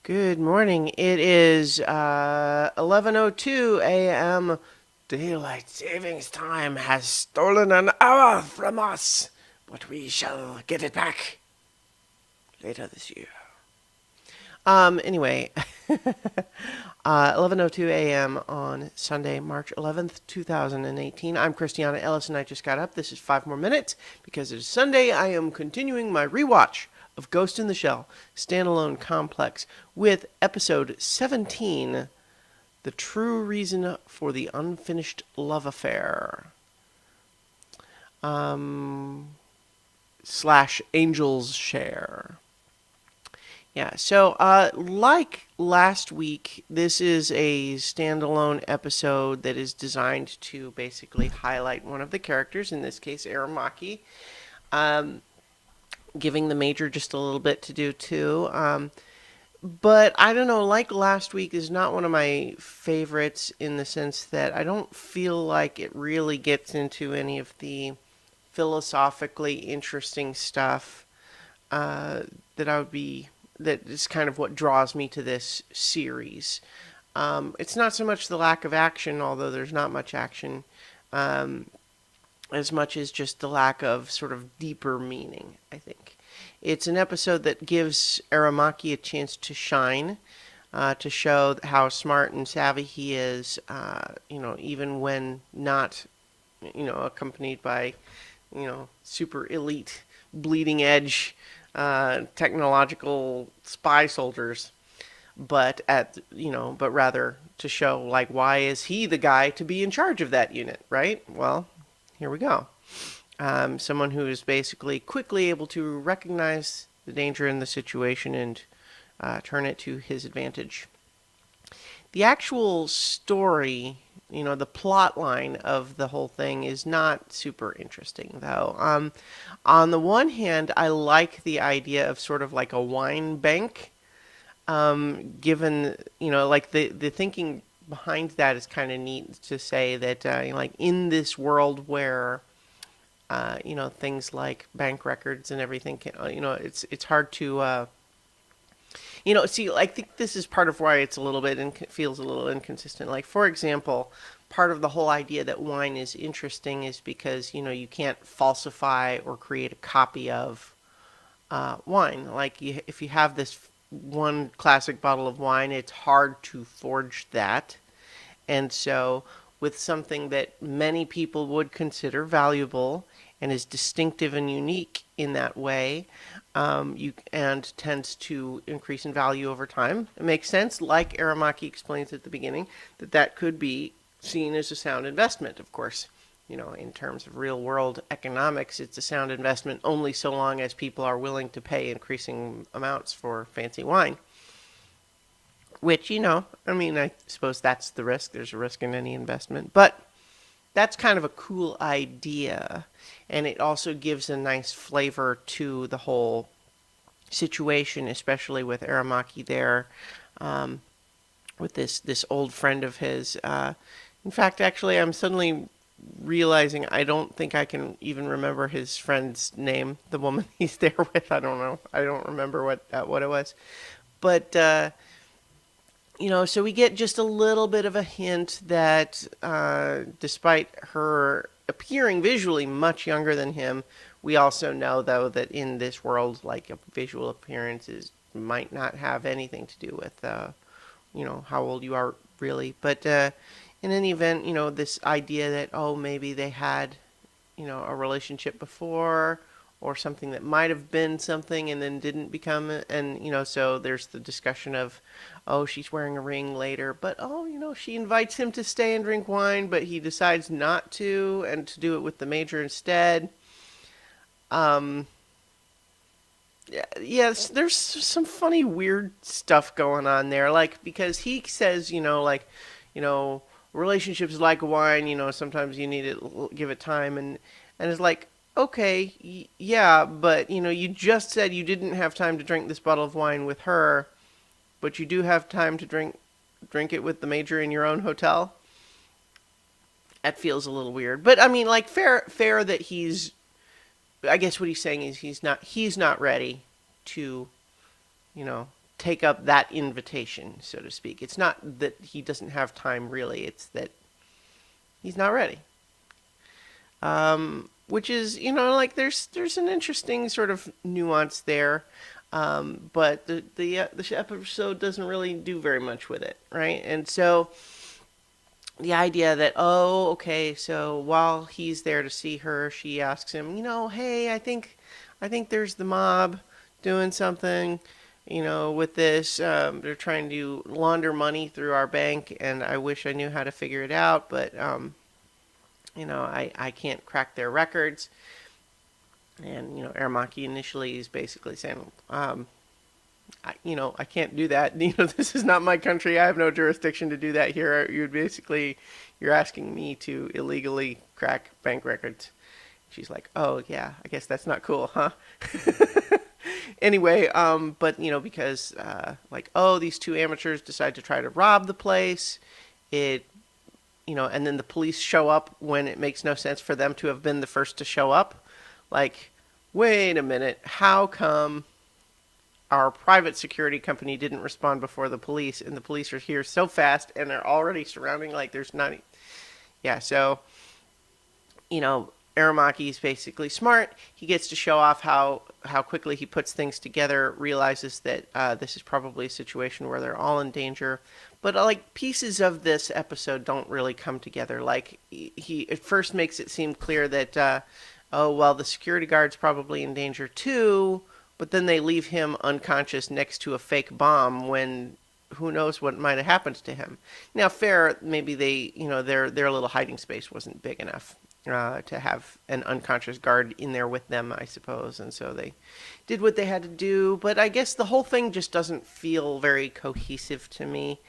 Good morning. It is 11:02 a.m. Daylight savings time has stolen an hour from us, but we shall get it back later this year. Anyway, 11:02 a.m. on Sunday, March 11th, 2018. I'm Christiana Ellis, and I just got up. This is 5 more minutes. Because it is Sunday, I am continuing my rewatch of Ghost in the Shell Standalone Complex with episode 17, The True Reason for the Unfinished Love Affair. Slash Angel's Share. Yeah, so like last week, this is a standalone episode that is designed to basically highlight one of the characters, in this case, Aramaki, um, giving the Major just a little bit to do too. But I don't know, like last week is not one of my favorites in the sense that I don't feel like it really gets into any of the philosophically interesting stuff uh, that I would be that is kind of what draws me to this series. It's not so much the lack of action, although there's not much action, um, as much as just the lack of sort of deeper meaning, I think. It's an episode that gives Aramaki a chance to shine, to show how smart and savvy he is, even when not, accompanied by, super elite, bleeding edge technological spy soldiers, but rather to show like why is he the guy to be in charge of that unit, right? Well, here we go. Someone who is basically quickly able to recognize the danger in the situation and turn it to his advantage. The actual story, the plot line of the whole thing is not super interesting, though. On the one hand, I like the idea of sort of like a wine bank, given, like the thinking behind that is kind of neat to say that, like in this world where, things like bank records and everything can, it's hard to, see, I think this is part of why it's a little bit feels a little inconsistent. Like, for example, part of the whole idea that wine is interesting is because you can't falsify or create a copy of wine. Like, if you have this one classic bottle of wine, it's hard to forge that, and so with something that many people would consider valuable and is distinctive and unique in that way, you and tends to increase in value over time. It makes sense, like Aramaki explains at the beginning, that could be seen as a sound investment. Of course, in terms of real world economics, it's a sound investment only so long as people are willing to pay increasing amounts for fancy wine. Which, I suppose that's the risk. There's a risk in any investment. But that's kind of a cool idea. And it also gives a nice flavor to the whole situation, especially with Aramaki there, um, with this old friend of his. In fact, actually, I'm suddenly realizing I don't think I can even remember his friend's name. The woman he's there with, I don't know. I don't remember what it was. But so we get just a little bit of a hint that despite her appearing visually much younger than him, we also know, though, that in this world, like, visual appearances might not have anything to do with, how old you are really. But in any event, this idea that, oh, maybe they had, a relationship before, or something that might have been something and then didn't become it. And, so there's the discussion of, oh, she's wearing a ring later, but, oh, she invites him to stay and drink wine, but he decides not to and to do it with the Major instead. Um, yeah, there's some funny, weird stuff going on there. Like, because he says, like, you know, relationships like wine. Sometimes you need to give it time, and it's like, okay, yeah, but you just said you didn't have time to drink this bottle of wine with her, but you do have time to drink it with the Major in your own hotel. That feels a little weird, but I mean, like, fair that he's. I guess what he's saying is he's not ready to, you know, take up that invitation, so to speak. It's not that he doesn't have time, really. It's that he's not ready. Which is, like there's an interesting sort of nuance there. But the episode doesn't really do very much with it, right? And so the idea that, oh, okay, so while he's there to see her, she asks him, hey, I think there's the mob doing something, with this. They're trying to launder money through our bank, and I wish I knew how to figure it out, but I can't crack their records. And Aramaki initially is basically saying, I can't do that. This is not my country. I have no jurisdiction to do that here. You're asking me to illegally crack bank records. She's like, oh yeah, I guess that's not cool, huh? Anyway, but because these two amateurs decide to try to rob the place, and then the police show up when it makes no sense for them to have been the first to show up. Like, wait a minute, how come our private security company didn't respond before the police, and the police are here so fast and they're already surrounding, like there's not... Yeah, so, Aramaki's basically smart. He gets to show off how quickly he puts things together, realizes that this is probably a situation where they're all in danger. But pieces of this episode don't really come together. Like, he at first makes it seem clear that, the security guard's probably in danger too, but then they leave him unconscious next to a fake bomb when who knows what might have happened to him. Now, fair, maybe they, their little hiding space wasn't big enough to have an unconscious guard in there with them, I suppose, and so they did what they had to do. But I guess the whole thing just doesn't feel very cohesive to me.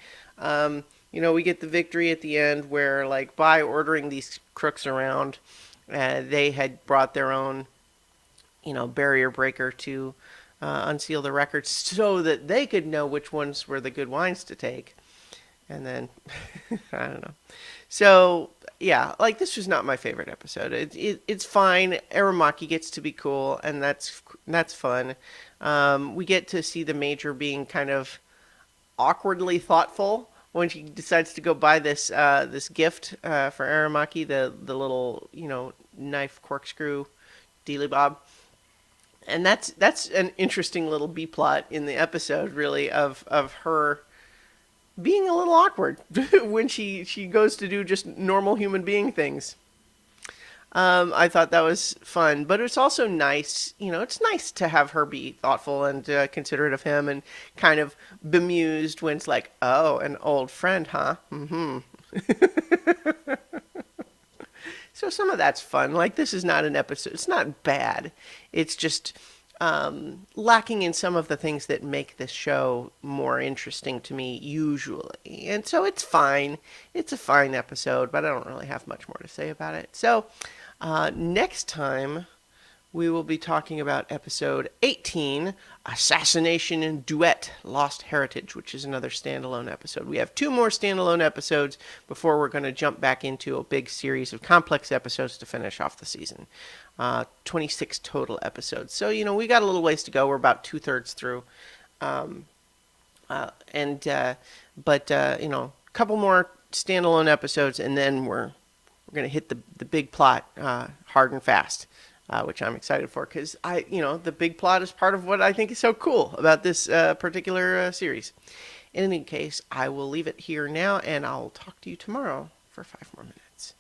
We get the victory at the end where, by ordering these crooks around, they had brought their own, barrier breaker to unseal the records so that they could know which ones were the good wines to take. And then, I don't know. So, yeah, this was not my favorite episode. It's fine. Aramaki gets to be cool, and that's fun. We get to see the Major being kind of awkwardly thoughtful when she decides to go buy this gift for Aramaki, the little knife corkscrew dealy bob. And that's an interesting little B plot in the episode, really, of her being a little awkward when she goes to do just normal human being things. I thought that was fun, but it's also nice, it's nice to have her be thoughtful and considerate of him and kind of bemused when it's like, oh, an old friend, huh? Mm-hmm. So some of that's fun. This is not an episode. It's not bad. It's just lacking in some of the things that make this show more interesting to me usually. And so it's fine. It's a fine episode, but I don't really have much more to say about it. So next time we will be talking about episode 18, Assassination and Duet, Lost Heritage, which is another standalone episode. We have 2 more standalone episodes before we're going to jump back into a big series of complex episodes to finish off the season. 26 total episodes. So, we got a little ways to go. We're about 2/3 through. But a couple more standalone episodes, and then we're going to hit the big plot hard and fast. Which I'm excited for, because the big plot is part of what I think is so cool about this particular series. In any case, I will leave it here now, and I'll talk to you tomorrow for 5 more minutes.